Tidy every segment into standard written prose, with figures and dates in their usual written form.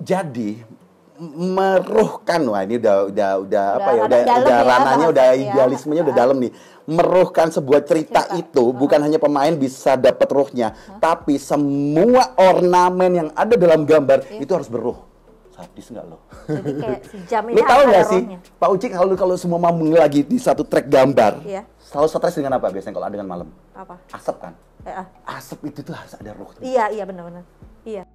Jadi meruhkan, wah ini udah apa ya, udah ya, ranahnya, udah ya. idealismenya udah dalam nih. Meruhkan sebuah cerita itu bukan hanya pemain bisa dapat ruhnya, tapi semua ornamen yang ada dalam gambar itu harus beruh. Sadis nggak lo? Jadi kayak sejam ini Lu tahu nggak sih, rohnya. Pak Uci, kalau semua mau lagi di satu track gambar, Iya. selalu stres dengan apa biasanya kalau dengan malam? Apa? Asap kan? Asap. Asap itu tuh harus ada ruhnya. Iya benar-benar. Iya.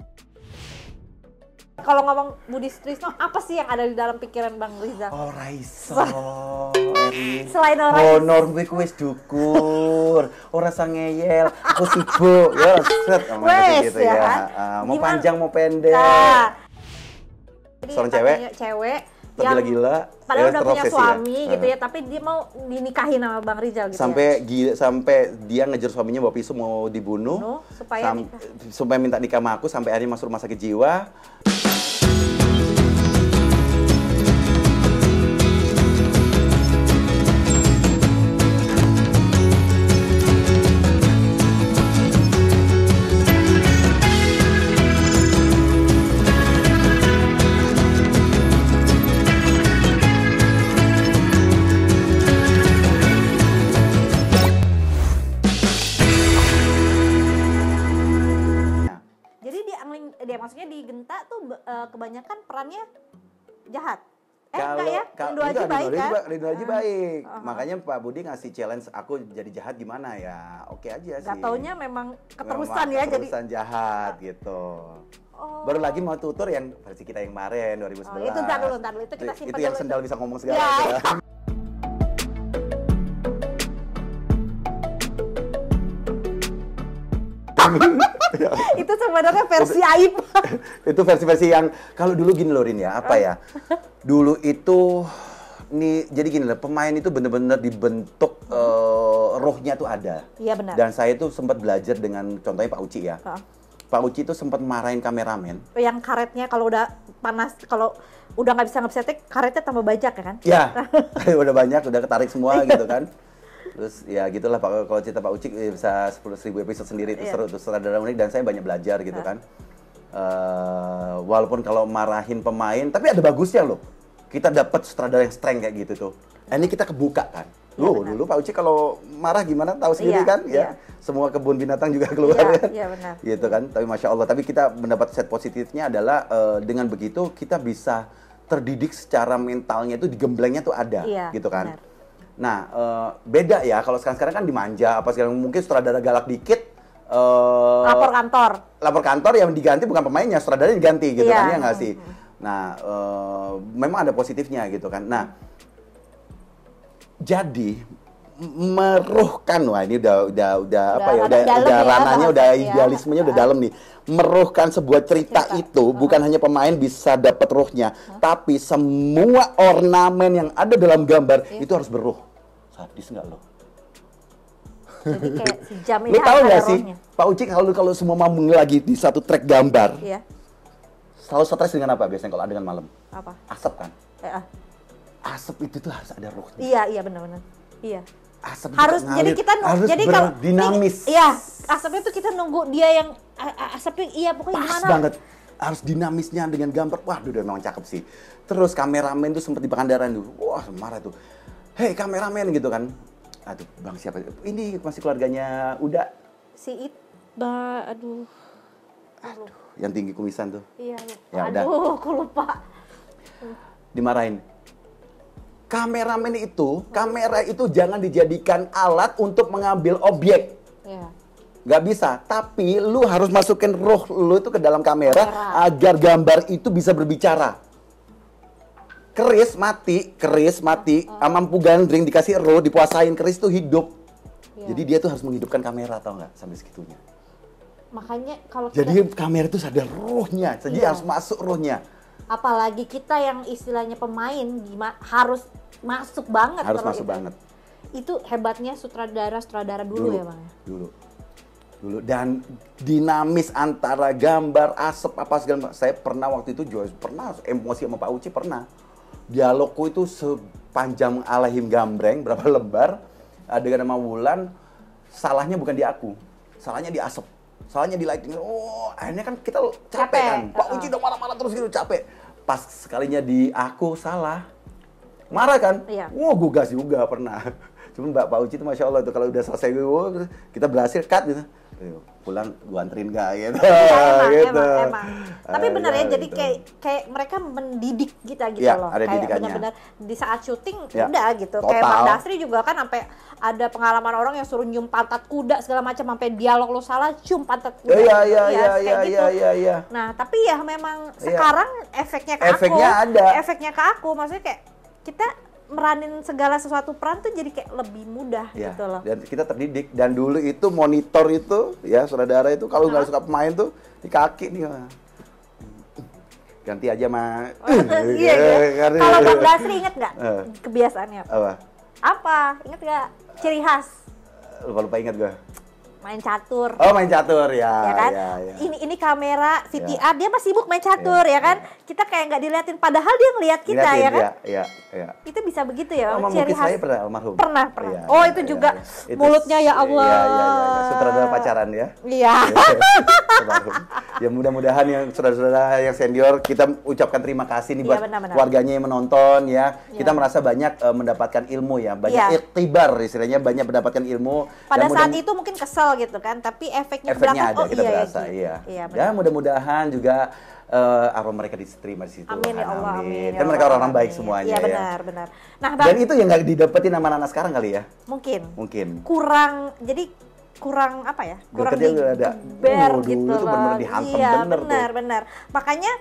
Kalau ngomong Budi Sutrisno, apa sih yang ada di dalam pikiran Bang Rizal? Oh Raiso, Selain orang honor gue kuis dukur, ora sangeyel, aku sibuk, ya set, Wes, gitu ya ya. kan? Mau Gimana? Panjang mau pendek. Nah, jadi Seorang katanya cewek yang tergila-gila, padahal udah punya terobsesi suami ya. gitu ya, tapi dia mau dinikahin sama Bang Rizal gitu Sampai ya. sampai dia ngejar suaminya bawa pisau mau dibunuh, Supaya nikah. supaya minta nikah sama aku, sampai akhirnya masuk rumah sakit jiwa. Dia maksudnya di Genta tuh kebanyakan perannya jahat. Kalau Enggak ya? Rindu Aji baik kan? Rindu Aji baik. Makanya Pak Budi ngasih challenge aku jadi jahat gimana ya? Oke aja sih. Gak taunya memang keterusan Memang ya keterusan jadi. jahat gitu. Baru lagi mau tutur yang versi kita yang kemarin 2011. Itu ntar dulu. Itu kita simpan Itu yang dulu. sendal bisa ngomong segala. Ya. Itu sebenarnya versi aib. Itu versi-versi yang kalau dulu gini loh Rin ya, apa ya? Dulu itu nih jadi gini loh, pemain itu bener-bener dibentuk rohnya tuh ada. Iya benar. Dan saya tuh sempat belajar dengan contohnya Pak Uci ya. Pak Uci itu sempat marahin kameramen. Yang karetnya kalau udah panas, kalau udah nggak bisa ngesetek, karetnya tambah bajak ya kan? Ya, udah banyak, udah ketarik semua gitu kan. Terus ya gitulah Pak, kalau cerita Pak Uci bisa 10.000 episode sendiri, itu seru, terus sutradara unik dan saya banyak belajar gitu kan. Walaupun kalau marahin pemain, tapi ada bagusnya loh. Kita dapat sutradara yang strength kayak gitu tuh. Nah, ini kita kebuka kan. Dulu Pak Uci kalau marah gimana tahu sendiri kan ya. Semua kebun binatang juga keluar kan. Iya benar. Gitu kan. Tapi Masya Allah, tapi kita mendapat set positifnya adalah dengan begitu kita bisa terdidik secara mentalnya itu, digemblengnya tuh ada gitu kan. Benar. Nah, beda ya kalau sekarang kan dimanja apa segala, mungkin sutradara galak dikit lapor kantor yang diganti bukan pemainnya, sutradaranya diganti gitu kan, ya nggak sih. Nah, memang ada positifnya gitu kan. Nah, jadi meruhkan, wah ini udah apa ya, udah ranahnya, udah idealismenya udah dalam nih. Meruhkan sebuah cerita itu bukan hanya pemain bisa dapat ruhnya, tapi semua ornamen yang ada dalam gambar itu harus beruh. Sadis nggak lo? Jadi kayak sejam ini. Lu tahu nggak sih, Pak Uci, kalau semua mau lagi di satu track gambar, selalu stres dengan apa biasanya kalau dengan malam? Apa? Asap kan? Asap itu tuh harus ada ruhnya. Iya benar-benar. Iya. Asap harus ngalir, jadi kita harus jadi kalau dinamis. Iya, asapnya tuh kita nunggu dia yang asapnya pokoknya pas gimana? Banget. Harus dinamisnya dengan gambar. Waduh, udah memang cakep sih. Terus kameramen tuh sempat dibakandaran tuh. Wah, marah tuh. Hei kameramen gitu kan. Aduh, Bang siapa? Ini masih keluarganya Uda. Si aduh, yang tinggi kumisan tuh. Iya. Ya, aduh, aku lupa. Dimarahin. Kamera itu jangan dijadikan alat untuk mengambil objek. Iya. Nggak bisa, tapi lu harus masukin roh lu itu ke dalam kamera agar gambar itu bisa berbicara. Keris mati, mampu gandring dikasih roh, dipuasain, keris itu hidup. Jadi dia tuh harus menghidupkan kamera, tau nggak, sampai segitunya. Makanya kalau jadi kamera itu ada rohnya, jadi harus masuk rohnya. Apalagi kita yang istilahnya pemain harus masuk banget. Harus masuk banget. Itu hebatnya sutradara dulu ya Bang. Dulu dan dinamis antara gambar, asap apa segala. Saya pernah waktu itu pernah emosi sama Pak Uci, pernah. Dialogku itu sepanjang Alaihim Gambreng berapa lembar, dengan nama Wulan, salahnya bukan di aku, salahnya di asap. soalnya di lighting, akhirnya kan kita capek kan. Pak Uci udah marah-marah terus gitu, capek. Pas sekalinya di aku salah, marah kan? Iya. Gue gas juga pernah. Cuma Pak Uci itu Masya Allah tuh kalau udah selesai kita berhasil cut gitu. Pulang gua anterin gak gitu. Emang. Tapi benar ya, jadi kayak mereka mendidik kita gitu ya, loh. Ada kayak didikannya. benar-benar di saat syuting ya, udah gitu. total. Kayak Bang Dasri juga kan sampai ada pengalaman orang yang suruh nyium pantat kuda segala macam, sampai dialog lo salah cium pantat kuda. Iya. Nah, tapi ya memang sekarang efeknya ke efeknya ke aku, maksudnya kayak kita meranin segala sesuatu peran tuh jadi kayak lebih mudah gitu loh. Dan kita terdidik, dan dulu itu monitor itu ya saudara itu kalau nggak suka pemain tuh di kaki nih ganti aja mah. Iya. Kalau Bang Dasri inget nggak kebiasaannya apa? Inget nggak ciri khas? Lupa inget gue. Main catur. Oh, main catur ya. Ya kan? Ya. Ini kamera VTR dia masih sibuk main catur ya kan? Kita kayak nggak diliatin padahal dia ngeliat kita ya kan? Iya. Itu bisa begitu ya, ciri khas. Saya pernah almarhum. Pernah. Oh, itu juga mulutnya ya Allah. Iya. Sutradara pacaran ya. Iya. Ya mudah-mudahan yang saudara-saudara yang senior kita ucapkan terima kasih nih buat keluarganya yang menonton ya. Kita merasa banyak mendapatkan ilmu ya, banyak iktibar istilahnya, banyak mendapatkan ilmu. Pada saat itu mungkin kesel gitu kan, tapi efeknya ada, kita berasa. Ya mudah-mudahan juga arwah mereka diterima di situ. Amin ya Allah, amin. Kan mereka orang-orang baik semuanya. Iya benar. Nah, dan itu yang nggak didapetin sama anak-anak sekarang kali ya? Mungkin. Kurang apa ya? Kurang digeber gitu loh. Bener dihantam bener. Makanya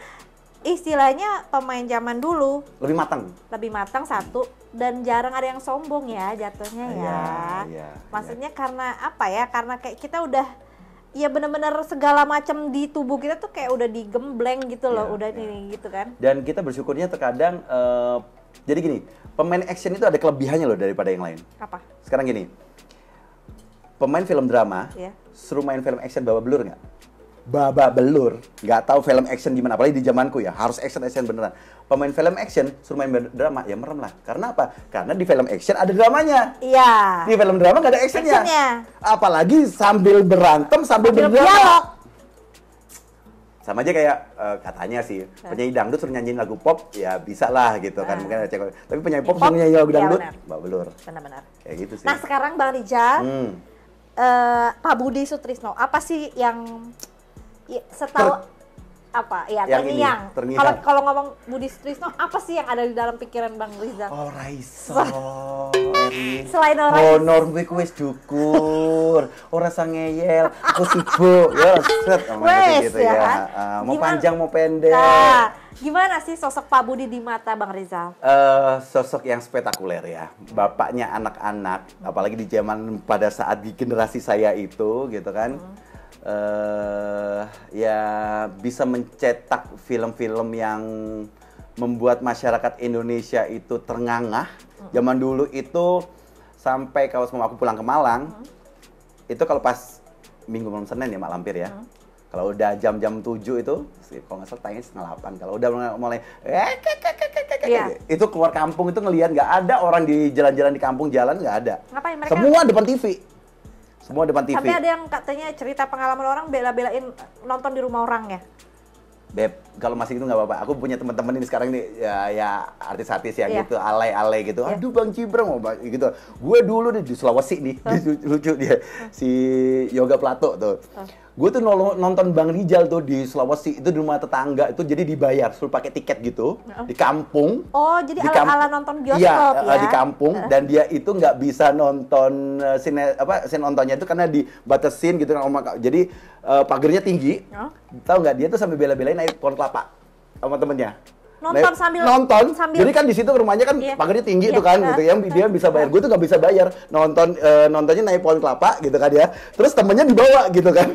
istilahnya pemain zaman dulu lebih matang satu, dan jarang ada yang sombong ya jatuhnya ya. Maksudnya karena apa ya? Karena kayak kita udah ya benar-benar segala macam di tubuh kita tuh kayak udah digembleng gitu loh, ini gitu kan. Dan kita bersyukurnya terkadang jadi gini, pemain action itu ada kelebihannya loh daripada yang lain. Apa? Sekarang gini, pemain film drama suruh main film action babak belur nggak? Babak belur, nggak tahu film action gimana, apalagi di zamanku ya harus action beneran. Pemain film action suruh main drama ya merem lah. Karena apa? Karena di film action ada dramanya. Iya. Di film drama nggak ada actionnya. Apalagi sambil berantem sambil berdialog. Sama aja kayak katanya sih penyanyi dangdut suruh nyanyiin lagu pop ya bisa lah gitu kan, mungkin ada cewek. Tapi penyanyi pop suruh nyanyi lagu dangdut, babak belur. Benar. Kayak gitu sih. Nah sekarang Bang Rijal, Pak Budi Sutrisno, apa sih yang setahu apa ya terngiang? Kalau ngomong Budi Sutrisno, apa sih yang ada di dalam pikiran Bang Rizal? Oh Raisa, selain Raisa, honor gue kuis dukur, ora sangeyel, aku sibuk, ya set gitu ya. Mau panjang mau pendek. Nah, gimana sih sosok Pak Budi di mata Bang Rizal? Sosok yang spektakuler ya, bapaknya anak-anak, apalagi di zaman pada saat di generasi saya itu gitu kan. Ya bisa mencetak film-film yang membuat masyarakat Indonesia itu terngangah. Zaman dulu itu sampai kalau semua aku pulang ke Malang, itu kalau pas Minggu malam Senin ya Mak Lampir ya. Kalau udah jam-jam 7 itu, kalau nggak salah tayangnya setengah 8. Kalau udah mulai itu keluar kampung itu ngelihat nggak ada orang di jalan-jalan di kampung, jalan nggak ada. Ngapain mereka? Semua depan TV. Semua depan TV. Tapi ada yang katanya cerita pengalaman orang bela-belain nonton di rumah orang ya? Beb, kalau masih gitu nggak apa-apa. Aku punya teman-teman ini sekarang nih ya artis-artis yang gitu, alay-alay gitu. Aduh Bang Cibrang mau gitu. Gue dulu nih di Sulawesi nih, lucu dia si Yoga Plato tuh. Gue tuh nonton Bang Rijal tuh di Sulawesi, itu di rumah tetangga, itu jadi dibayar, suruh pakai tiket gitu, di kampung. Oh, jadi ala-ala nonton bioskop ya? Di kampung, dan dia itu nggak bisa nonton scene nontonnya itu karena dibatasin gitu kan. Jadi pagernya tinggi, tahu nggak, dia tuh sampai bela-belain naik pohon kelapa sama temennya. Nonton. Jadi kan di situ rumahnya kan pagarnya tinggi tuh kan gitu. Yang dia bisa bayar, gue tuh nggak bisa bayar. Nontonnya naik pohon kelapa gitu kan ya. Terus temennya dibawa gitu kan.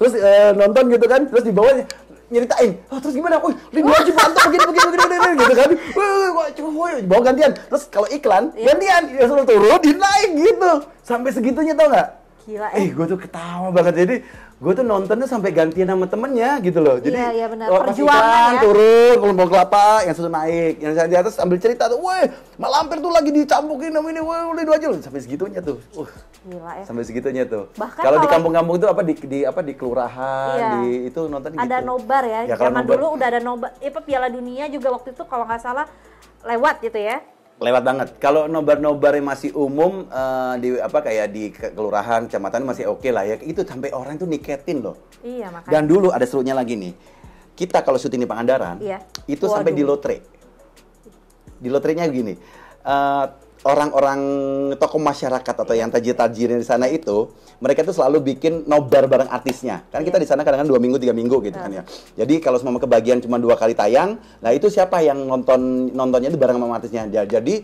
Terus nonton gitu kan. Terus dibawa nyeritain, terus gimana? Ini wajib mantap begini gitu kan. Bawa gantian. Terus kalau iklan gantian, dia suruh turunin naik gitu. Sampai segitunya tau nggak? Gila, gue tuh ketawa banget. Jadi gue tuh nontonnya sampai gantian sama temennya gitu loh. Jadi iya benar. Perjuangan ya. Turun, kelompok kelapa, yang satu naik, yang di atas sambil cerita tuh, weh, Mak Lampir tuh lagi dicampukin sama ini, weh, udah 2 jam sampai segitunya tuh. Gila ya. Sampai segitunya tuh. Kalau di kampung-kampung itu di kelurahan, iya. itu nonton ada gitu. nobar ya. Zaman dulu udah ada nobar. Piala Dunia juga waktu itu kalau nggak salah lewat gitu ya. Lewat banget. Kalau nobar-nobar yang masih umum kayak di kelurahan, kecamatan masih oke lah ya. Itu sampai orang tuh niketin loh. Iya, makanya. Dan dulu ada serunya lagi nih. Kita kalau syuting di Pangandaran, itu sampai di lotre. Di lotrenya gini. Orang-orang tokoh masyarakat atau yang tajir-tajirnya di sana itu, mereka tuh selalu bikin nobar bareng artisnya. Kan kita di sana kadang-kadang 2 minggu, 3 minggu gitu kan ya. Jadi kalau semua kebagian cuma 2 kali tayang, nah itu siapa yang nontonnya itu bareng sama artisnya. Jadi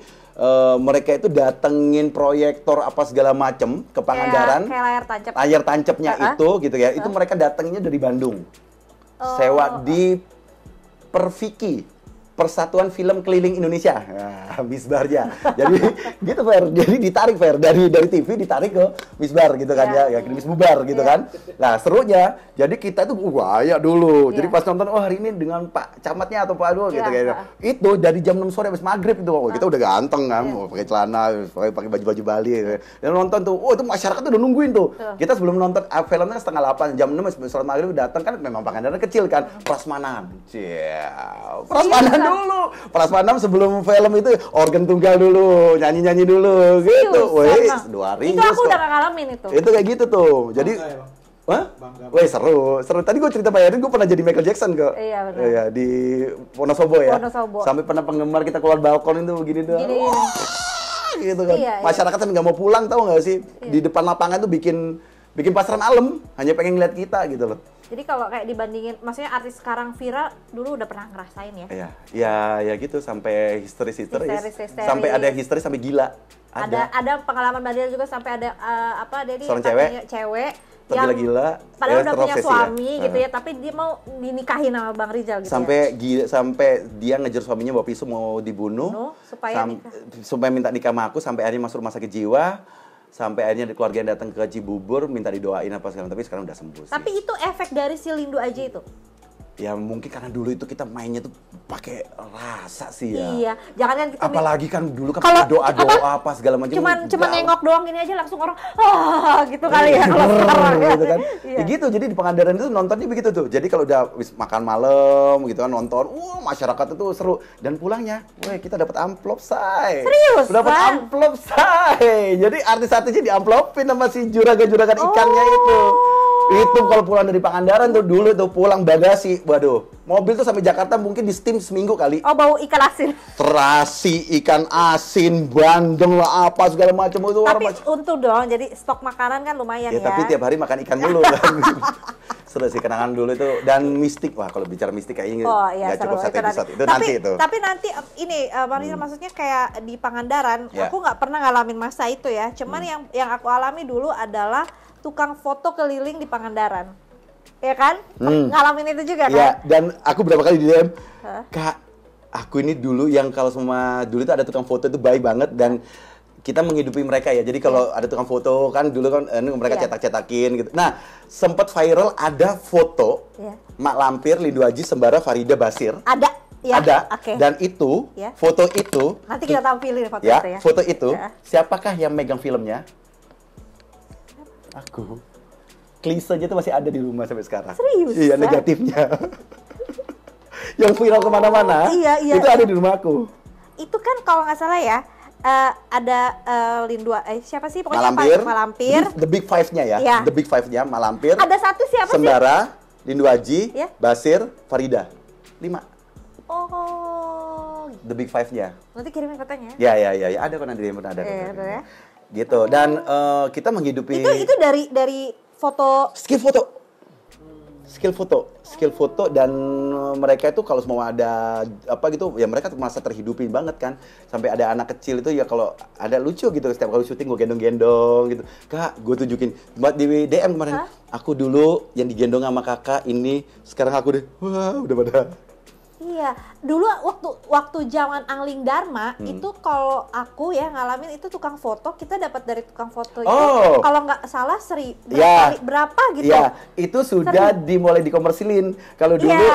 mereka itu datengin proyektor apa segala macem ke Pangandaran. Kayak layar tancap. Layar tancapnya itu gitu ya. Itu mereka datangnya dari Bandung. Sewa di Perviki. Persatuan Film Keliling Indonesia, Misbarnya. Jadi gitu Fer, jadi ditarik Fer dari TV ditarik ke Misbar gitu kan ya Misbubar gitu kan. Nah serunya, jadi kita itu ya dulu. Jadi pas nonton, hari ini dengan Pak Camatnya atau Pak Adul gitu kayak itu dari jam 6 sore habis maghrib itu, kita udah ganteng kan, pakai celana, pakai baju-baju Bali. Dan nonton tuh, itu masyarakat tuh udah nungguin tuh. Kita sebelum nonton filmnya 7:30, jam 6 sholat maghrib datang kan, memang Pangandaran kecil kan, prasmanan. Prasmanan dulu. Prasmanan sebelum film itu organ tunggal dulu, nyanyi-nyanyi dulu gitu. Wih, 2 Itu aku udah ngalamin itu. Itu kayak gitu tuh. Jadi wih seru. Tadi gue cerita Pak Erin, gue pernah jadi Michael Jackson kok. Iya benar. Iya, di Wonosobo ya. Wonosobo. Sampai pernah penggemar kita keluar balkon itu begini doang. Gitu kan. Masyarakat sampai nggak mau pulang, tahu nggak sih? Di depan lapangan tuh bikin pasaran alam, hanya pengen ngeliat kita gitu loh. Jadi kalau kayak dibandingin, maksudnya artis sekarang viral, dulu udah pernah ngerasain ya? Iya, gitu sampai histeris. Sampai ada histeris sampai gila. Ada pengalaman Mbak juga sampai ada seorang cewek yang gila, padahal udah punya suami gitu ya, tapi dia mau dinikahin sama Bang Rizal gitu sampai dia ngejar suaminya bawa pisau mau dibunuh supaya minta nikah sama aku, sampai akhirnya masuk rumah sakit jiwa. Sampai akhirnya keluarga yang datang ke Cibubur minta didoain apa segala, tapi sekarang udah sembuh sih. Tapi itu efek dari si Lindu Aji itu? Ya mungkin karena dulu itu kita mainnya tuh pakai rasa sih ya. Iya, jangan kan kita apalagi kan dulu kan doa-doa apa segala macam. Cuman nengok doang gini aja langsung orang gitu kali ya kalau sekarang gitu kan. Ya gitu, jadi di Pangandaran itu nontonnya begitu tuh. Jadi kalau udah makan malam gitu kan nonton, masyarakat itu seru, dan pulangnya, kita dapat amplop say. Serius? Dapat amplop say. Jadi artis-artisnya diamplopin sama si juragan-juragan ikannya itu. Itu kalau pulang dari Pangandaran tuh dulu tuh pulang bagasi, waduh, mobil tuh sampai Jakarta mungkin di steam seminggu kali. Oh, bau ikan asin. Terasi, ikan asin, bandeng lah apa segala macam itu. Tapi untung dong, jadi stok makanan kan lumayan ya. Tapi tiap hari makan ikan dulu kan. Seru sih kenangan dulu itu, dan mistik. Wah, kalau bicara mistik kayaknya nggak cukup satu episode. Itu nanti itu. Tapi nanti ini Bang Rizal, maksudnya kayak di Pangandaran, aku nggak pernah ngalamin masa itu ya. Cuman yang aku alami dulu adalah tukang foto keliling di Pangandaran, ya kan? Ngalamin itu juga kan? Iya, dan aku berapa kali di DM, Kak, aku ini dulu yang kalau semua dulu itu ada tukang foto itu baik banget, dan kita menghidupi mereka ya. Jadi kalau ada tukang foto kan dulu kan mereka cetak-cetakin gitu. Nah, sempat viral ada foto Mak Lampir, Lindu Aji, Sembara, Farida, Basir. Ada. Ya, ada. Okay. Dan itu foto itu. Nanti kita tampilin foto itu ya. Foto itu. Siapakah yang megang filmnya? Aku. Klise aja tuh masih ada di rumah sampai sekarang. Serius? Iya, negatifnya. Yang viral kemana-mana, itu ada di rumah aku. Itu kan kalau nggak salah ya, ada Lindu, siapa sih pokoknya Malampir. The Big Five-nya ya. The Big Five-nya Malampir. Ada satu siapa Sembara, Lindu Aji, Basir, Farida. 5. Oh. The Big Five-nya. Nanti kirimin fotonya. Ya. Ada kok nanti pernah ada. Ya. Gitu. Dan kita menghidupi itu dari foto, skill foto, dan mereka itu kalau semua ada apa gitu ya, mereka merasa terhidupi banget kan. Sampai ada anak kecil itu ya, kalau ada lucu gitu, setiap kali syuting gue gendong-gendong gitu, Kak, gue tunjukin buat di DM kemarin, aku dulu yang digendong sama kakak ini, sekarang aku udah pada Iya, dulu waktu zaman Angling Dharma itu kalau aku ya ngalamin itu tukang foto, kita dapat dari tukang foto itu kalau nggak salah berapa gitu. Iya, itu sudah dimulai dikomersilin. Kalau dulu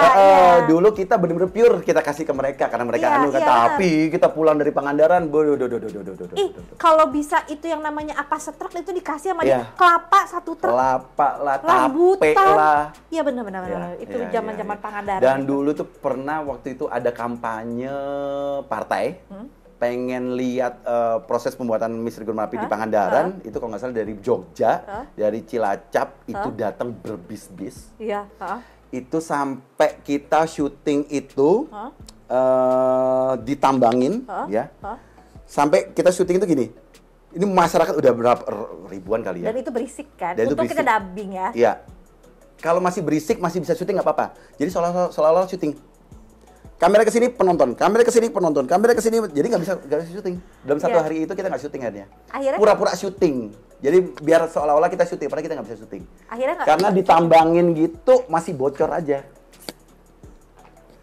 dulu kita benar-benar pure kita kasih ke mereka karena mereka tapi kita pulang dari Pangandaran, kalau bisa itu yang namanya apa setruk itu dikasih sama dia kelapa satu truk. Kelapa lah, tape lah. Iya benar. Itu zaman-zaman Pangandaran. Dan dulu tuh pernah waktu itu ada kampanye partai pengen lihat proses pembuatan misteri gunung api di Pangandaran itu kalau nggak salah dari Jogja, dari Cilacap itu datang berbis-bis. Iya. Itu sampai kita syuting itu ditambangin, sampai kita syuting itu gini. Ini masyarakat udah berapa ribuan kali ya. Dan itu berisik kan. Untuk kita dubbing ya. Iya. Kalau masih berisik, masih bisa syuting nggak apa-apa. Jadi seolah-olah syuting. Kamera ke sini penonton, kamera ke sini penonton, kamera ke sini. Jadi nggak bisa syuting. Dalam satu hari itu kita nggak syuting akhirnya. Pura-pura syuting. Jadi biar seolah-olah kita syuting, padahal kita nggak bisa syuting. Karena ditambangin gitu masih bocor aja.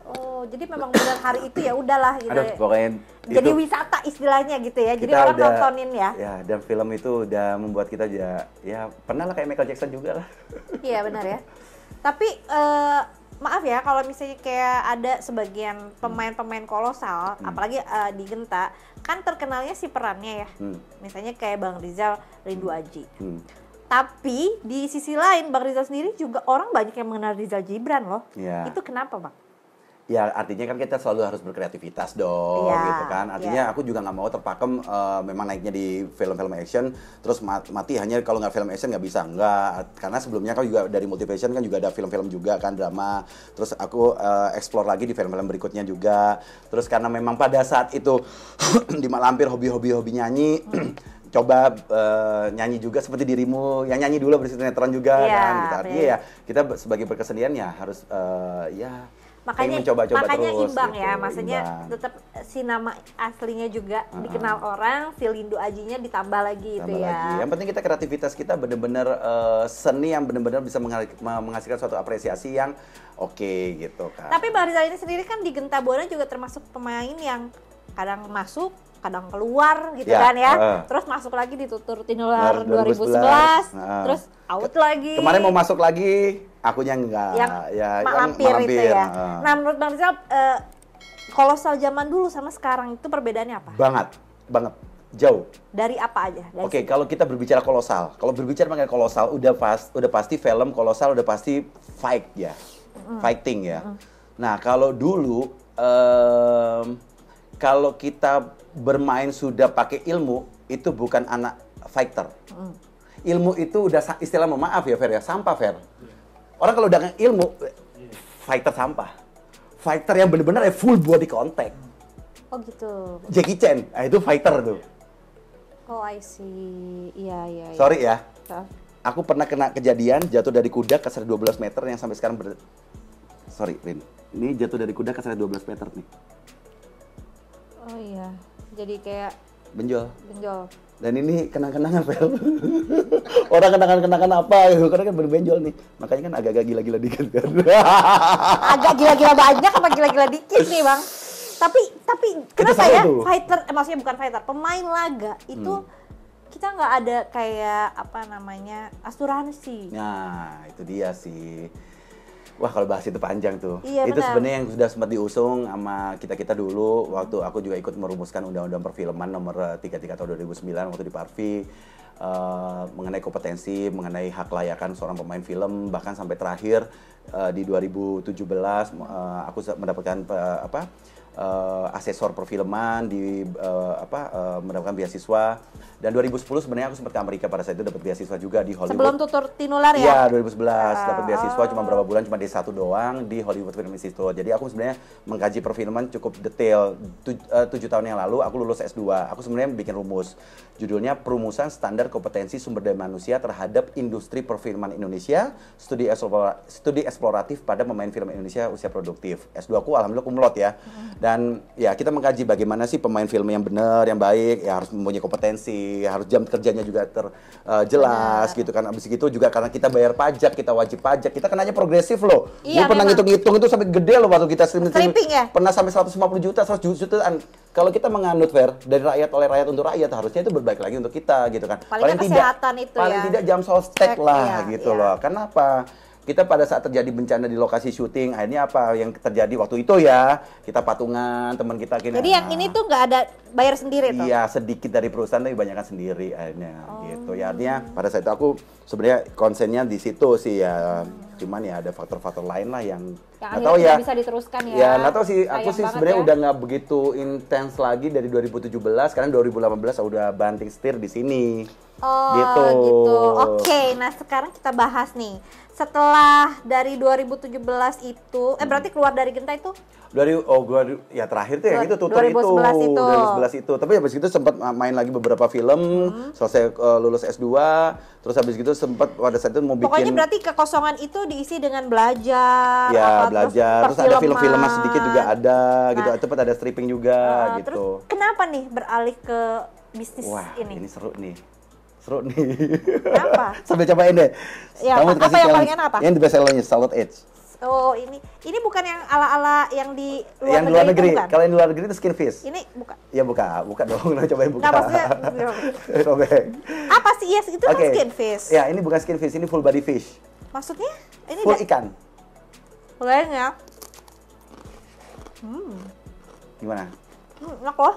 Oh, jadi memang benar hari itu ya udahlah gitu. Aduh, pokoknya jadi wisata istilahnya gitu ya. Jadi orang nontonin ya. Ya, dan film itu udah membuat kita ya pernah lah kayak Michael Jackson juga lah. Iya benar ya. Tapi maaf ya kalau misalnya kayak ada sebagian pemain-pemain kolosal, apalagi di Genta, kan terkenalnya si perannya ya. Misalnya kayak Bang Rizal, Rindu Aji. Tapi di sisi lain Bang Rizal sendiri juga orang banyak yang mengenal Rizal Gibran loh. Ya. Itu kenapa Bang? Ya artinya kan kita selalu harus berkreativitas dong, gitu kan. Artinya aku juga nggak mau terpakem memang naiknya di film-film action, terus mati hanya kalau nggak film action nggak bisa, nggak. Karena sebelumnya kan juga dari Multivision kan juga ada film-film juga kan, drama. Terus aku explore lagi di film-film berikutnya juga. Terus karena memang pada saat itu di Mak Lampir hobi nyanyi, coba nyanyi juga seperti dirimu yang nyanyi dulu bersinetron juga kan. Gitu. Artinya ya kita sebagai berkesenian ya harus makanya mencoba-coba terus, imbang gitu, ya, maksudnya tetap si nama aslinya juga dikenal orang, si Rindu Ajinya ditambah lagi itu ya. Yang penting kita kreativitas kita benar-benar seni yang benar-benar bisa menghasilkan suatu apresiasi yang oke gitu kan. Tapi Bang Rizal ini sendiri kan di Genta Buana juga termasuk pemain yang kadang masuk, kadang keluar gitu kan ya. Terus masuk lagi di Tutur Tinular 2011, terus out lagi. Kemarin mau masuk lagi, akunya enggak. Yang Mak Lampir itu ya. Nah menurut Bang Rizal, kolosal zaman dulu sama sekarang itu perbedaannya apa? Banget. Jauh. Dari apa aja? Oke, kalau kita berbicara kolosal, kalau berbicara mengenai kolosal, udah pasti film kolosal, udah pasti fight ya, fighting ya. Nah kalau dulu, kalau kita bermain sudah pakai ilmu, itu bukan anak fighter. Ilmu itu udah istilah, maaf ya Fer ya, sampah Fer. Orang kalau udah ilmu, fighter sampah. Fighter yang benar-benar full body contact. Oh gitu. Jackie Chan, itu fighter tuh. Oh I see, iya. Sorry ya, aku pernah kena kejadian jatuh dari kuda ke 12 meter yang sampai sekarang Sorry Rin, ini jatuh dari kuda ke 12 meter nih. Oh iya, jadi kayak benjol. Dan ini kenang-kenangan Fel. Orang kenangan-kenangan apa gitu, karena kan berbenjol nih. Makanya kan agak-agak gila-gila dikit kan. Agak gila-gila banyak apa gila-gila dikit nih Bang? Tapi kenapa ya tuh? Fighter, maksudnya bukan fighter, pemain laga itu kita nggak ada kayak apa namanya asuransi. Nah itu dia sih. Wah kalau bahas itu panjang tuh. Iya, itu sebenarnya yang sudah sempat diusung sama kita dulu. Waktu aku juga ikut merumuskan undang-undang perfilman nomor 33 tahun 2009 waktu di Parvi. Mengenai kompetensi, mengenai hak layakan seorang pemain film, bahkan sampai terakhir di 2017 aku mendapatkan asesor perfilman mendapatkan beasiswa. Dan 2010 sebenarnya aku sempat ke Amerika pada saat itu dapat beasiswa juga di Hollywood. Sebelum Tutur Tinular ya? Iya, 2011 dapat beasiswa cuma berapa bulan, cuma D1 doang di Hollywood Film Institute. Jadi aku sebenarnya mengkaji perfilman cukup detail. 7 tahun yang lalu aku lulus S2. Aku sebenarnya bikin rumus. Judulnya Perumusan Standar Kompetensi Sumber Daya Manusia Terhadap Industri Perfilman Indonesia, Studi eksploratif pada pemain film Indonesia usia produktif. S2 aku alhamdulillah cum laude ya. Dan Dan ya kita mengkaji bagaimana sih pemain film yang benar, yang baik, ya harus mempunyai kompetensi, harus jam kerjanya juga jelas gitu kan. Abis itu juga karena kita bayar pajak, kita wajib pajak, kita kenanya progresif loh. Iya, gue pernah ngitung-ngitung itu sampai gede loh waktu kita streaming ya? Pernah sampai 150 juta, 100 jutaan. Kalau kita menganut dari rakyat oleh rakyat untuk rakyat, harusnya itu berbaik lagi untuk kita gitu kan. Paling kesehatan itu paling tidak jam sostek lah gitu loh. Kenapa? Kita pada saat terjadi bencana di lokasi syuting, akhirnya apa yang terjadi waktu itu ya, kita patungan, teman kita gini. Jadi yang ini tuh nggak ada bayar sendiri tuh? Iya, sedikit dari perusahaan tapi banyakkan sendiri akhirnya gitu. Ya artinya pada saat itu aku sebenarnya konsennya di situ sih ya. Cuman ya ada faktor-faktor lain lah yang nggak tahu ya. Bisa diteruskan ya. Ya nggak tahu sih, aku sih sebenarnya udah nggak begitu intens lagi dari 2017, karena 2018 udah banting setir di sini. Oh gitu. Oke, nah sekarang kita bahas nih. Setelah dari 2017 itu, berarti keluar dari Genta itu? Ya terakhir tuh yang itu tutor 2011 itu. 2011 itu. Tapi habis itu sempat main lagi beberapa film, selesai lulus S2, terus habis itu sempat pada saat itu mau bikin. Pokoknya berarti kekosongan itu diisi dengan belajar. Ya, belajar. Terus ada film-film sedikit juga ada gitu. Cepat ada stripping juga gitu. Terus kenapa nih beralih ke bisnis ini? Ini seru nih. Kenapa? Sampai cobain deh. Ya, apa yang paling enak apa? Yang di best sellernya Salted Edge. Oh, ini bukan yang ala-ala yang di luar negeri. Kalau yang di luar negeri itu skin fish. Ini bukan. Ya buka dong. Cobain buka. Nah, maksudnya apa sih? Yes, itu kan skin fish. Ya, ini bukan skin fish, ini full body fish. Maksudnya? Ini full ikan. Kayaknya. Gimana? Enak loh.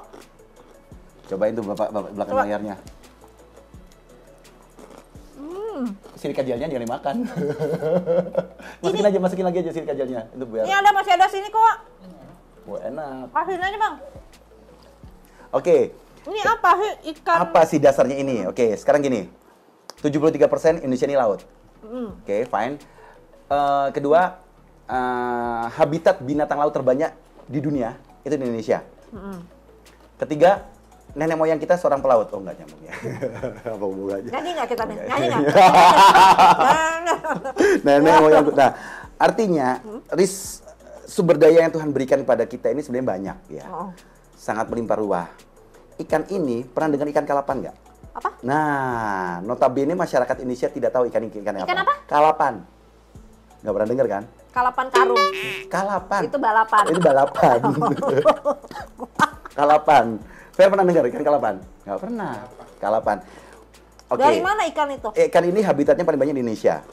Cobain tuh Bapak belakang layarnya. Sirika gelnya jangan dimakan. Masukin lagi aja sirika gelnya. Itu biar. Ini masih ada sini kok. Wah, enak. Kasihin aja, Bang. Oke. Ini apa sih ikan? Apa sih dasarnya ini? Oke, sekarang gini. 73% Indonesia ini laut. Oke, fine. Kedua, habitat binatang laut terbanyak di dunia itu di Indonesia. Ketiga, nenek moyang kita seorang pelaut. Oh, enggak nyambung ya. Apa hubungannya? Nyanyi nggak kita nih? Nyanyi nggak? Nenek moyang. Nah, artinya sumber daya yang Tuhan berikan pada kita ini sebenarnya banyak ya. Sangat melimpah ruah. Ikan ini pernah dengar ikan kalapan nggak? Apa? Nah, notabene masyarakat Indonesia tidak tahu ikan apa. Ikan apa? Kalapan. Nggak pernah dengar kan? Kalapan karung. Kalapan. Itu balapan. Itu balapan. Kalapan. Fer pernah dengar ikan kalapan? Nggak pernah. Kalapan. Oke. Dari mana ikan itu? Ikan ini habitatnya paling banyak di Indonesia.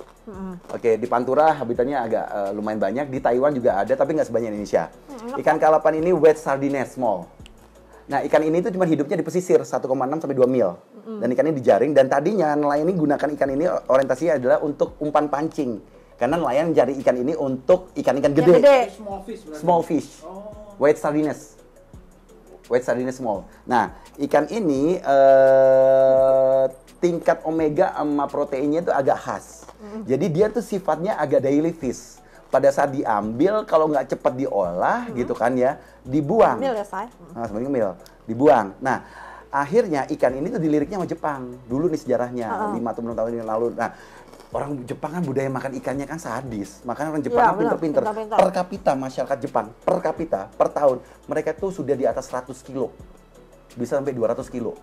Oke, di Pantura habitatnya agak lumayan banyak. Di Taiwan juga ada, tapi nggak sebanyak Indonesia. Ikan kalapan ini Wet Sardines small. Nah, ikan ini tuh cuma hidupnya di pesisir 1,6 sampai 2 mil. Dan ikan ini dijaring, dan tadinya nelayan ini gunakan ikan ini orientasinya adalah untuk umpan pancing. Karena nelayan mencari ikan ini untuk ikan-ikan gede. Small fish. Wet Sardines. Wet Sardines small. Nah, ikan ini tingkat omega sama proteinnya itu agak khas. Jadi dia tuh sifatnya agak daily fish. Pada saat diambil, kalau nggak cepat diolah gitu kan ya, dibuang. Mil ya, Say? Sebenarnya mil. Dibuang. Nah, akhirnya ikan ini tuh diliriknya sama Jepang. Dulu nih sejarahnya, 5 atau 6 tahun yang lalu. Nah, orang Jepang kan budaya makan ikannya kan sadis. Makanya orang Jepang kan pinter-pinter. Per kapita masyarakat Jepang, per kapita, per tahun, mereka tuh sudah di atas 100 kilo. Bisa sampai 200 kilo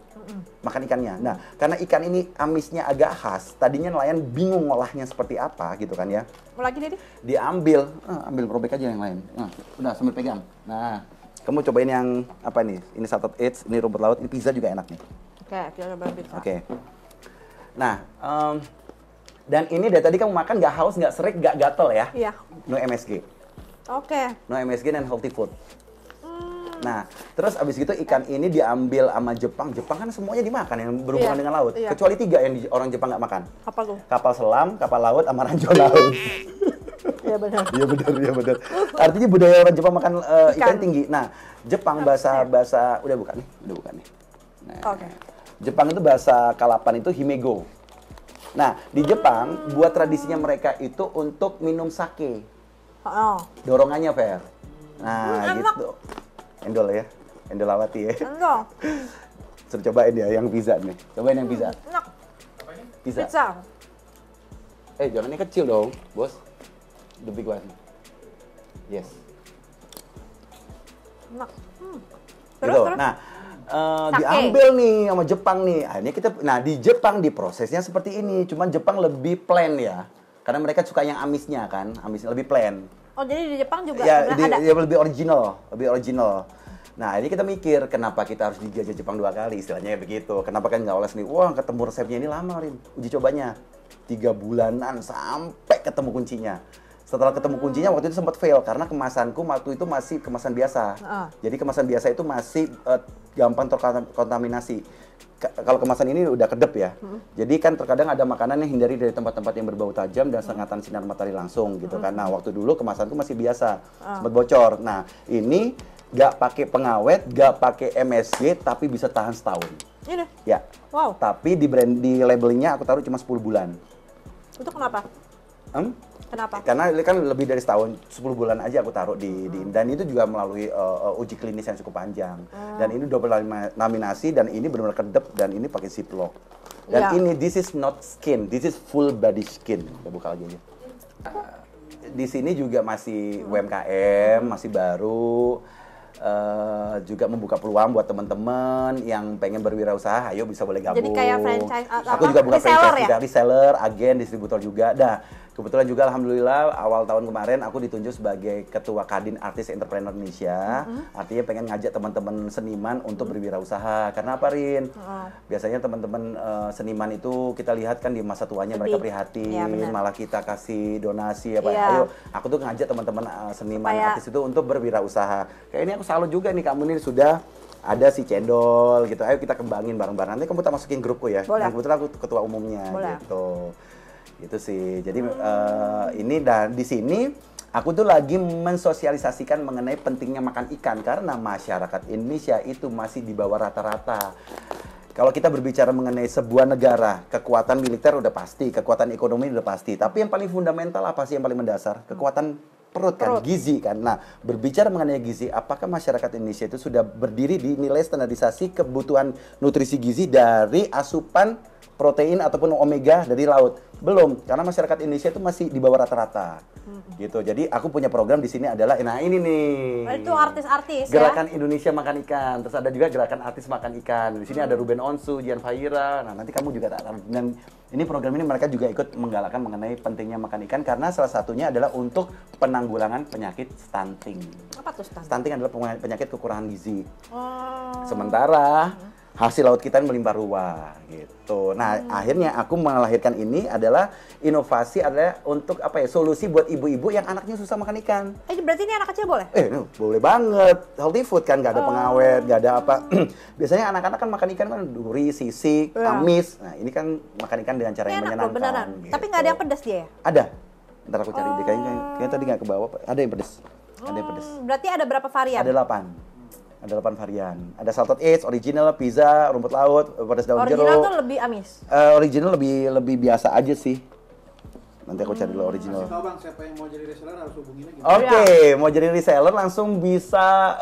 makan ikannya. Nah, karena ikan ini amisnya agak khas, tadinya nelayan bingung ngolahnya seperti apa gitu kan ya. Mau lagi, Dedi? Diambil, ambil robek aja yang lain. Nah, udah sambil pegang. Nah, kamu cobain yang apa nih? Ini salted egg, ini rumput laut, ini pizza juga enak nih. Oke, kita coba pizza. Oke. Nah, dan ini dari tadi kamu makan nggak haus, nggak serik, nggak gatel ya? Iya. No MSG. Oke. No MSG dan healthy food. Nah, terus abis gitu ikan ini diambil sama Jepang. Jepang kan semuanya dimakan yang berhubungan dengan laut. Kecuali 3 yang orang Jepang nggak makan. Apa tuh? Kapal selam, kapal laut, sama ranjau laut. Iya benar. Iya benar. Artinya budaya orang Jepang makan ikan tinggi. Nah, Jepang bahasa udah buka nih. Nah, Jepang itu bahasa kalapan itu himego. Nah, di Jepang buat tradisinya mereka itu untuk minum sake. Dorongannya, Fer. Nah, gitu. Endol ya, endolawati ya. Endol. Suruh cobain ya yang pizza nih. Cobain yang pizza. Enak. Pizza. Jangan yang kecil dong, bos. The big one. Yes. Enak. Terus, gitu. Terus? Nah, diambil nih sama Jepang nih. Akhirnya kita, nah di Jepang diprosesnya seperti ini. Cuman Jepang lebih plain ya. Karena mereka suka yang amisnya kan, amisnya lebih plain. Oh jadi di Jepang juga ya, ada? Ya lebih original, lebih original. Nah ini kita mikir kenapa kita harus dijajah Jepang 2 kali, istilahnya begitu. Kenapa kan nggak oles nih? Wah ketemu resepnya ini lama Rin, uji cobanya 3 bulanan sampai ketemu kuncinya. Setelah ketemu kuncinya waktu itu sempat fail karena kemasanku waktu itu masih kemasan biasa. Jadi kemasan biasa itu masih gampang terkontaminasi. Kalau kemasan ini udah kedep ya. Jadi kan terkadang ada makanan yang hindari dari tempat-tempat yang berbau tajam dan sengatan sinar matahari langsung gitu kan. Nah waktu dulu kemasanku masih biasa, sempat bocor. Nah ini nggak pakai pengawet, nggak pakai MSG, tapi bisa tahan setahun. Ini? Ya. Wow. Tapi di labelingnya aku taruh cuma 10 bulan. Itu kenapa? Kenapa? Karena ini kan lebih dari setahun, 10 bulan aja aku taruh di dan itu juga melalui uji klinis yang cukup panjang. Dan ini double laminasi dan ini benar-benar kedep dan ini pakai ziplock. Dan ini this is not skin, this is full body skin. Kita buka lagi aja. Di sini juga masih UMKM, masih baru. Juga membuka peluang buat teman-teman yang pengen berwirausaha, ayo bisa boleh gabung. Jadi kayak franchise, aku juga buka franchise juga, ya? reseller, agen, distributor juga. Nah, kebetulan juga alhamdulillah awal tahun kemarin aku ditunjuk sebagai ketua Kadin Artis Entrepreneur Indonesia. Artinya pengen ngajak teman-teman seniman untuk berwirausaha. Karena apa Rin? Biasanya teman-teman seniman itu kita lihat kan di masa tuanya mereka prihatin, malah kita kasih donasi apa. Ayo, aku tuh ngajak teman-teman seniman artis itu untuk berwirausaha. Kayak ini aku salut juga nih, kamu nih sudah ada si cendol gitu. Ayo kita kembangin bareng-bareng. Nanti kamu tak masukin grupku ya. Dan kebetulan aku ketua umumnya gitu. Gitu sih. Jadi ini dan di sini aku tuh lagi mensosialisasikan mengenai pentingnya makan ikan karena masyarakat Indonesia itu masih di bawah rata-rata. Kalau kita berbicara mengenai sebuah negara, kekuatan militer udah pasti, kekuatan ekonomi udah pasti. Tapi yang paling fundamental apa sih yang paling mendasar? Kekuatan perut kan, gizi kan. Nah, berbicara mengenai gizi, apakah masyarakat Indonesia itu sudah berdiri di nilai standarisasi kebutuhan nutrisi gizi dari asupan protein ataupun omega dari laut? Belum, karena masyarakat Indonesia itu masih di bawah rata-rata. Gitu. Jadi aku punya program di sini adalah, nah ini nih. Itu artis-artis Gerakan Indonesia Makan Ikan. Terus ada juga gerakan artis makan ikan. Di sini ada Ruben Onsu, Dian Fahira. Nah, nanti kamu juga tak. Dan ini program ini mereka juga ikut menggalakkan mengenai pentingnya makan ikan karena salah satunya adalah untuk penanggulangan penyakit stunting. Apa tuh stunting? Stunting adalah penyakit kekurangan gizi. Sementara hasil laut kita melimpah ruah gitu. Nah, akhirnya aku melahirkan ini adalah inovasi adalah untuk apa ya? Solusi buat ibu-ibu yang anaknya susah makan ikan. Berarti ini anak kecil boleh? Boleh banget. Healthy food kan, nggak ada pengawet, nggak ada apa. Biasanya anak-anak kan makan ikan kan duri, sisik, amis. Nah, ini kan makan ikan dengan cara yang menyenangkan. Gitu. Tapi nggak ada yang pedas dia ya? Ada. Ntar aku cari deh. Kayaknya tadi nggak ke bawah. Ada yang pedas. Ada yang pedas. Berarti ada berapa varian? Ada 8. Ada 8 varian. Ada salted eggs, original, pizza, rumput laut, pedas daun jeruk. Original tuh lebih amis? Original lebih biasa aja sih. Nanti aku cari dulu original. Kasih tau Bang, siapa yang mau jadi reseller harus hubungin lagi. Oke, mau jadi reseller langsung bisa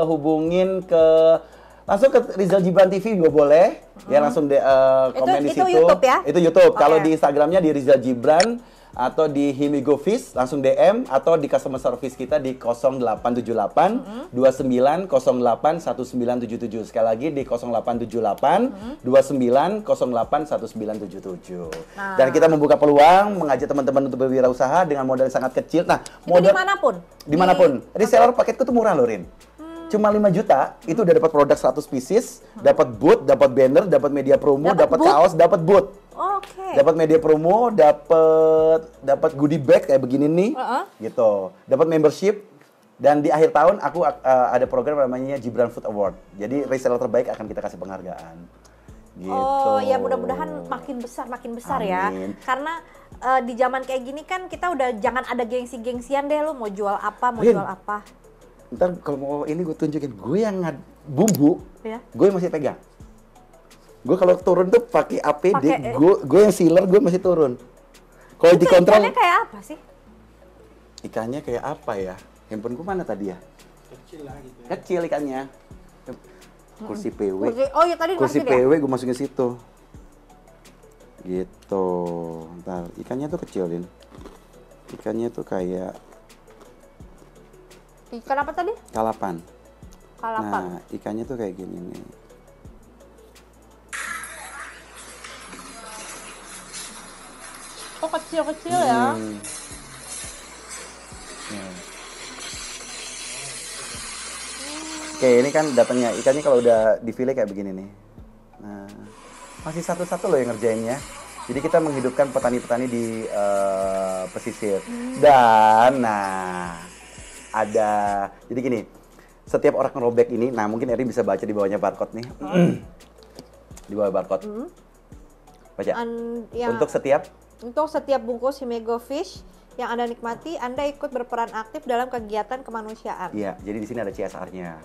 hubungin ke langsung ke Rizal Gibran TV juga boleh. Ya langsung komen di situ. Itu YouTube ya? Itu YouTube. Kalau di Instagramnya di Rizal Gibran atau di Himigo Fish langsung DM atau di customer service kita di 0878 2908 1977. Sekali lagi di 0878 2908 1977. Dan kita membuka peluang mengajak teman-teman untuk berwirausaha dengan modal yang sangat kecil. Nah, modal dimanapun. Dimanapun. Reseller paketku tuh murah loh, Rin. Cuma 5 juta itu udah dapat produk 100 pieces, dapat booth, dapat banner, dapat media promo, dapat kaos, dapat booth. Dapat media promo, dapat goodie bag kayak begini nih, gitu. Dapat membership dan di akhir tahun aku ada program namanya Gibran Food Award. Jadi reseller terbaik akan kita kasih penghargaan. Gitu. Oh ya, mudah-mudahan makin besar Amin. Ya. Karena di zaman kayak gini kan kita udah jangan ada gengsi-gengsian deh, lu mau jual apa, jual apa. Ntar kalau mau ini gue tunjukin, gue yang bumbu, gue masih pegang. Gue kalau turun tuh pakai APD, gue yang sealer, gue masih turun. Kalau dikontrol. Ikannya kayak apa sih? Ikannya kayak apa ya? Handphone gue mana tadi ya? Kecil lah gitu. Kecil ikannya. Kursi PW. Oh iya tadi kursi PW gue masukin situ. Gitu. Ntar ikannya tuh kecilin. Ikannya tuh kayak ikan apa tadi? kalapan. Bukalapak. Nah, ikannya tuh kayak gini nih. Oh, kecil-kecil ya. Oke, ini kan datangnya ikannya kalau udah di fillet kayak begini nih. Nah, masih satu-satu loh yang ngerjainnya. Jadi kita menghidupkan petani-petani di pesisir. Dan, nah, jadi gini, setiap orang ngerobek ini, nah mungkin Eri bisa baca di bawahnya barcode nih. Di bawah barcode. Baca. Untuk setiap bungkus Himego Fish yang Anda nikmati, Anda ikut berperan aktif dalam kegiatan kemanusiaan. Iya, jadi di sini ada CSR-nya.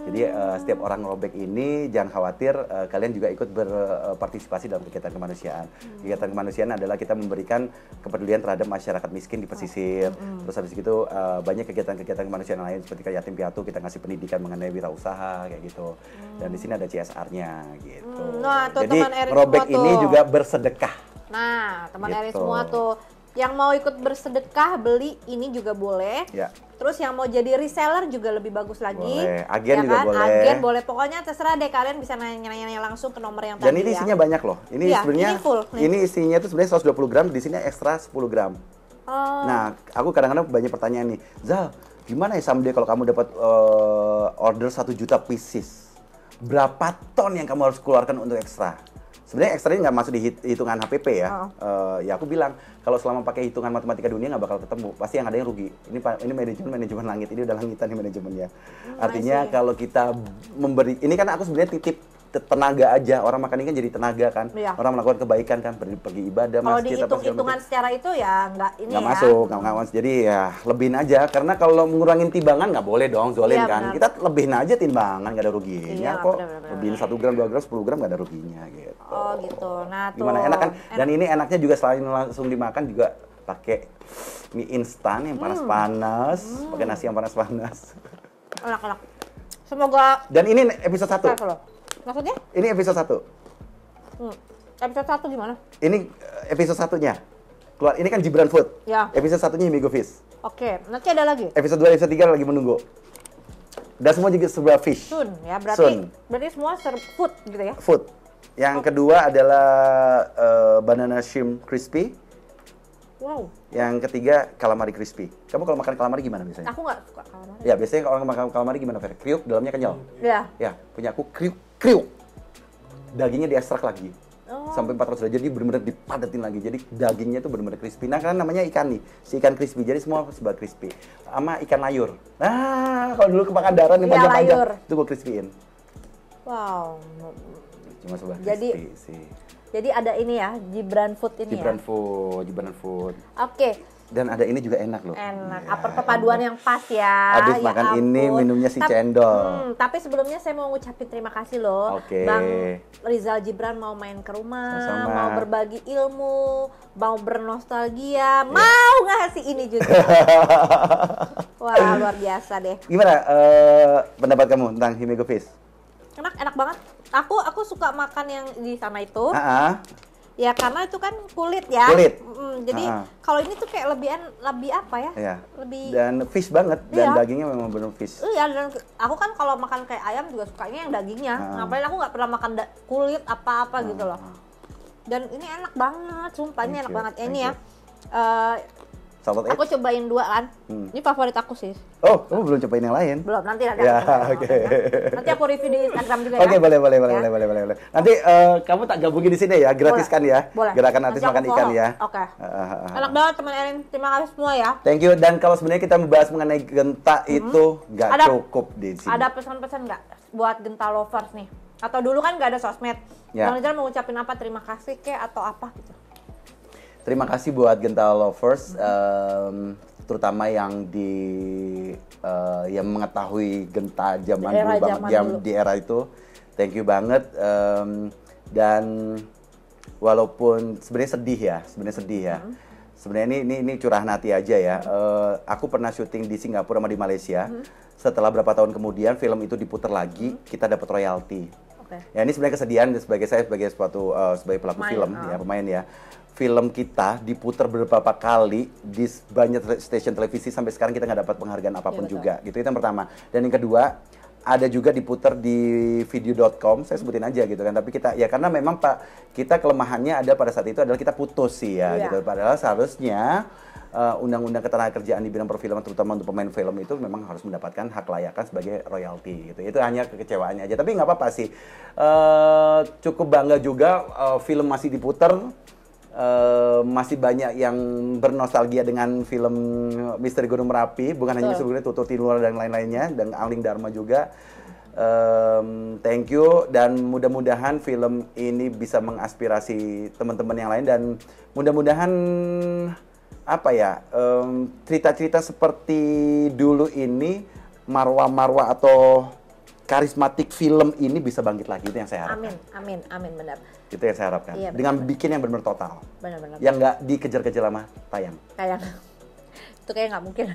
Jadi setiap orang ngerobek ini jangan khawatir, kalian juga ikut berpartisipasi dalam kegiatan kemanusiaan. Kegiatan kemanusiaan adalah kita memberikan kepedulian terhadap masyarakat miskin di pesisir. Terus habis itu banyak kegiatan-kegiatan kemanusiaan lain seperti kayak yatim piatu, kita ngasih pendidikan mengenai wirausaha kayak gitu. Dan di sini ada CSR-nya gitu. Nah, tuh, jadi ngerobek ini juga bersedekah. Nah, teman gitu. Eri semua tuh yang mau ikut bersedekah beli ini juga boleh. Ya. Terus yang mau jadi reseller juga lebih bagus lagi. Boleh. Agen ya juga kan? boleh. Agen boleh. Pokoknya terserah deh, kalian bisa nanya-nanya langsung ke nomor yang tadi. Dan ini isinya banyak loh. Ini ya, sebenarnya ini isinya tuh sebenarnya 120 gram, di sini ekstra 10 gram. Nah, aku kadang-kadang banyak pertanyaan nih. Zal, gimana ya someday kalau kamu dapat order 1 juta pieces? Berapa ton yang kamu harus keluarkan untuk ekstra? Sebenarnya ekstra ini nggak masuk di hitungan HPP ya. Ya aku bilang kalau selama pakai hitungan matematika dunia nggak bakal ketemu. Pasti yang ada yang rugi. Ini manajemen langit, ini udah langitan nih manajemennya. Artinya kalau kita memberi, ini kan aku sebenarnya titip tenaga aja. Orang makan ini kan jadi tenaga kan. Iya. Orang melakukan kebaikan kan, pergi ibadah, kalau masjid, dihitung-hitungan secara itu ya nggak ini nggak ya. masuk, nggak masuk. Jadi ya lebihin aja. Karena kalau ngurangin timbangan nggak boleh dong, zolim kan. Benar. Kita lebihin aja timbangan, nggak ada ruginya kok. Benar. Lebihin 1 gram, 2 gram, 10 gram nggak ada ruginya gitu. Oh gitu. Nah tuh. Gimana, enak kan? Dan ini enaknya juga selain langsung dimakan juga pakai mie instan yang panas-panas, pakai nasi yang panas-panas. Enak-enak. Semoga. Dan ini episode 1. Maksudnya? Ini episode 1. Episode 1 gimana? Ini episode 1-nya. Keluar. Ini kan Gibran Food. Ya. Episode 1-nya Himego Fish. Oke, nanti ada lagi. Episode 2, episode 3 lagi menunggu. Dan semua juga sebuah fish. Soon ya, berarti semua food gitu ya? Food. Yang kedua adalah banana shrimp crispy. Wow. Yang ketiga calamari crispy. Kamu kalau makan calamari gimana biasanya? Aku nggak suka calamari. Ya, biasanya kalau orang makan calamari gimana, Fer? Kriuk, dalamnya kenyal. Iya. Ya, punya aku kriuk. Dagingnya diekstrak lagi. Sampai 400 derajat, jadi benar-benar dipadatin lagi. Jadi dagingnya itu benar-benar crispy. Nah, karena namanya ikan nih, si ikan crispy. Jadi semua sebab crispy. Sama ikan layur. Nah, kalau dulu kemakan darah yang panjang-panjang, itu gue crispyin. Wow. Cuma sebab crispy sih. Jadi ada ini ya, Gibran Food ini Gibran ya? Food. Oke. Dan ada ini juga enak loh. Enak. Apa perpaduan yang pas ya. Habis makan ini minumnya si cendol. Tapi sebelumnya saya mau ngucapin terima kasih loh. Bang Rizal Gibran mau main ke rumah, mau berbagi ilmu, mau bernostalgia, mau ngasih ini juga. Wah, luar biasa deh. Gimana pendapat kamu tentang Himego Fish? Enak banget. Aku suka makan yang di sana itu. Ya karena itu kan kulit ya. Jadi kalau ini tuh kayak lebih apa ya? Iya. Lebih dan fish banget dan dagingnya memang benar fish. Iya, dan aku kan kalau makan kayak ayam juga sukanya yang dagingnya. Ngapain aku nggak pernah makan kulit apa-apa gitu loh. Dan ini enak banget, sumpah ini enak banget. Ini ya. Aku cobain 2 kan. Ini favorit aku sih. Oh, kamu belum cobain yang lain? Belum, nanti aku nanti aku review di Instagram juga ya. Oke, boleh. Nanti kamu tak gabungin di sini ya, gratiskan ya. Boleh. Gerakan artis makan ikan ya. Oke. Enak banget teman Erin. Terima kasih semua ya. Thank you. Dan kalau sebenarnya kita membahas mengenai genta itu nggak cukup di sini. Ada pesan-pesan nggak buat genta lovers nih? Atau dulu kan nggak ada sosmed. Jangan-jangan mau ngucapin apa, terima kasih kek atau apa gitu. Terima kasih buat genta lovers, terutama yang yang mengetahui genta zaman dulu banget, di era itu. Thank you banget. Dan walaupun sebenarnya sedih ya. Sebenarnya ini curahan hati aja ya. Aku pernah syuting di Singapura sama di Malaysia. Setelah berapa tahun kemudian film itu diputar lagi, kita dapat royalti. Ya ini sebenarnya kesedihan sebagai sebagai pelaku film ya, pemain ya. Film kita diputar beberapa kali di banyak stasiun televisi, sampai sekarang kita nggak dapat penghargaan apapun juga. Gitu, itu yang pertama. Dan yang kedua, ada juga diputar di video.com, saya sebutin aja gitu kan. Tapi kita ya karena memang kita kelemahannya ada pada saat itu adalah kita putus sih ya gitu. Padahal seharusnya undang-undang ketenagakerjaan di bidang perfilman terutama untuk pemain film itu memang harus mendapatkan hak layakan sebagai royalti gitu. Itu hanya kekecewaannya aja. Tapi nggak apa-apa sih. Cukup bangga juga film masih diputar. Masih banyak yang bernostalgia dengan film Misteri Gunung Merapi, bukan hanya Misteri Gunung, Tutu Tinular dan lain-lainnya, dan Angling Dharma juga. Thank you, dan mudah-mudahan film ini bisa mengaspirasi teman-teman yang lain, dan mudah-mudahan apa ya, cerita-cerita seperti dulu ini, marwah-marwah atau karismatik film ini bisa bangkit lagi, itu yang saya harapkan. Amin, benar. Itu yang saya harapkan. Iya, dengan bikin yang benar-benar total. Benar. Yang nggak dikejar-kejar sama tayang. Itu kayak nggak mungkin.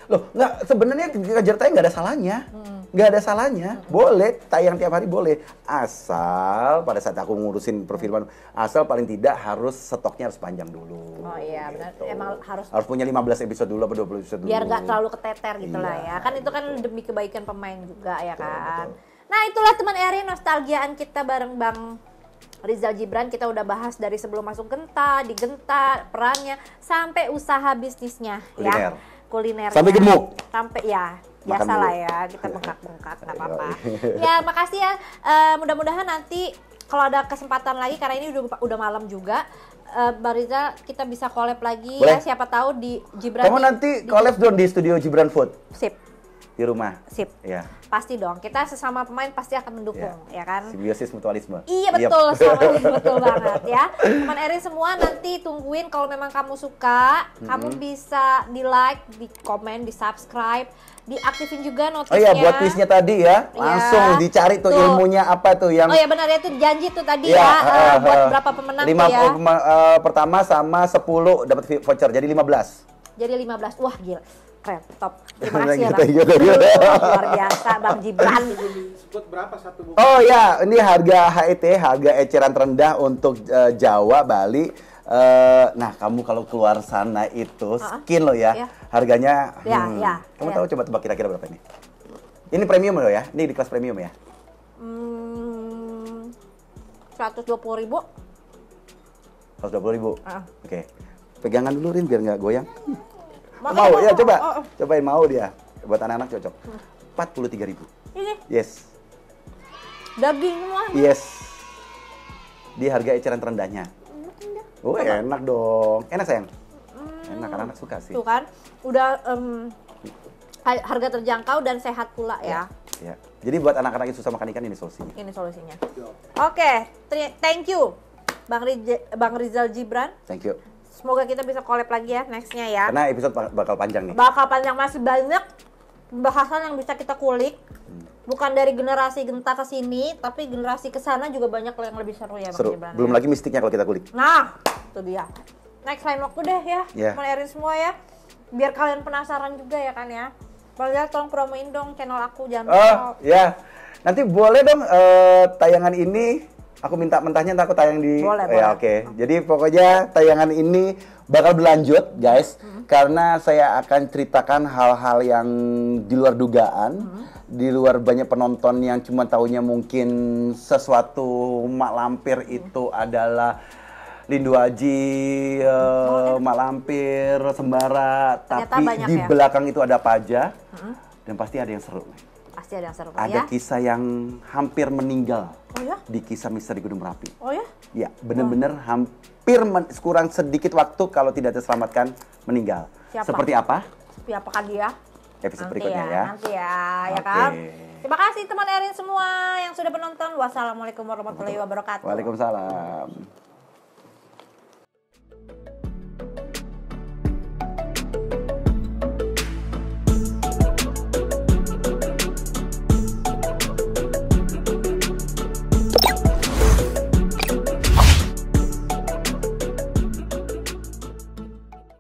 Loh, nggak, sebenarnya kejar tayang nggak ada salahnya. Nggak ada salahnya. Boleh, tayang tiap hari boleh. Asal, pada saat aku ngurusin perfilman, asal paling tidak harus stoknya harus panjang dulu. Oh iya, gitu. benar. Emang harus punya 15 episode dulu apa 20 episode dulu. Biar nggak terlalu keteter gitu lah ya. Kan itu kan demi kebaikan pemain juga ya kan. Betul. Nah itulah teman Erin, nostalgiaan kita bareng Bang Rizal Gibran. Kita udah bahas dari sebelum masuk Genta, di Genta, perannya, sampai usaha bisnisnya. Kuliner. Ya. Kuliner. Sampai gemuk. Sampai ya. Biasa lah ya, kita bengkak-bengkak, nggak apa-apa. Ya, makasih ya. Mudah-mudahan nanti kalau ada kesempatan lagi, karena ini udah malam juga, Bang Rizal, kita bisa collab lagi. Boleh. Ya. Siapa tahu di Gibran. Kamu nanti collab dong di studio Gibran Food. Sip. Di rumah. Sip. Ya. Pasti dong. Kita sesama pemain pasti akan mendukung, ya kan? Simbiosis mutualisme. Iya betul, betul banget ya. Teman Erin semua nanti tungguin kalau memang kamu suka, kamu bisa di like, di komen, di subscribe, diaktifin juga notifnya. Oh iya, buat quiznya tadi ya, langsung dicari tuh ilmunya apa tuh yang. Oh iya benar ya, itu janji tuh tadi ya, buat berapa pemenang 5, tuh ya. Pertama sama 10 dapat voucher, jadi 15. Jadi 15, wah gila. Keren, top. Terima kasih ya Bang. Luar biasa Bang Gibran. Spot berapa satu buku? Oh ya, ini harga HET, harga eceran terendah untuk Jawa, Bali. Nah, kamu kalau keluar sana itu skin lo ya, harganya. Kamu tahu coba tebak kira-kira berapa ini? Ini premium lo ya, ini di kelas premium ya. 120.000. 120.000. Oke. Pegangan dulu Rin biar nggak goyang. Mau ya coba. Cobain mau dia. Buat anak-anak cocok. 43.000. Ini. Yes. Daging semua. Yes. Di harga eceran terendahnya. Oh, enak dong. Enak sayang. Enak, anak-anak suka sih. Tuh kan, udah harga terjangkau dan sehat pula ya. Ya. Jadi buat anak-anak yang susah makan ikan ini solusinya. Ini solusinya. Oke, thank you Bang Rizal Gibran. Thank you. Semoga kita bisa collab lagi ya nextnya ya. Karena episode bakal panjang nih. Bakal panjang, masih banyak pembahasan yang bisa kita kulik. Bukan dari generasi Genta ke sini, tapi generasi ke sana juga banyak yang lebih seru ya Bang Seru. Gibran. Belum lagi mistiknya kalau kita kulik. Nah, itu dia. Next lain waktu deh ya, Erin semua ya. Biar kalian penasaran juga ya kan ya. Bang, tolong promoin dong channel aku, jangan lupa. Oh, ya. Nanti boleh dong tayangan ini aku minta mentahnya ntar aku tayang di. Boleh. Oke. Jadi pokoknya tayangan ini bakal berlanjut, guys. Karena saya akan ceritakan hal-hal yang di luar dugaan, di luar banyak penonton yang cuma taunya mungkin sesuatu mak lampir itu adalah Lindu Aji, mak lampir, sembara, tapi di belakang itu ada apa aja, dan pasti ada yang seru. Pasti ada yang seru. Ada kisah yang hampir meninggal. Oh ya? Di kisah Misteri Gunung Merapi. Oh ya? Ya, benar-benar hampir kurang sedikit waktu kalau tidak terselamatkan meninggal. Siapa? Seperti apa? Siapakah dia? Episode berikutnya ya. Nanti ya kan? Terima kasih teman Erin semua yang sudah menonton. Wassalamualaikum warahmatullahi wabarakatuh. Waalaikumsalam.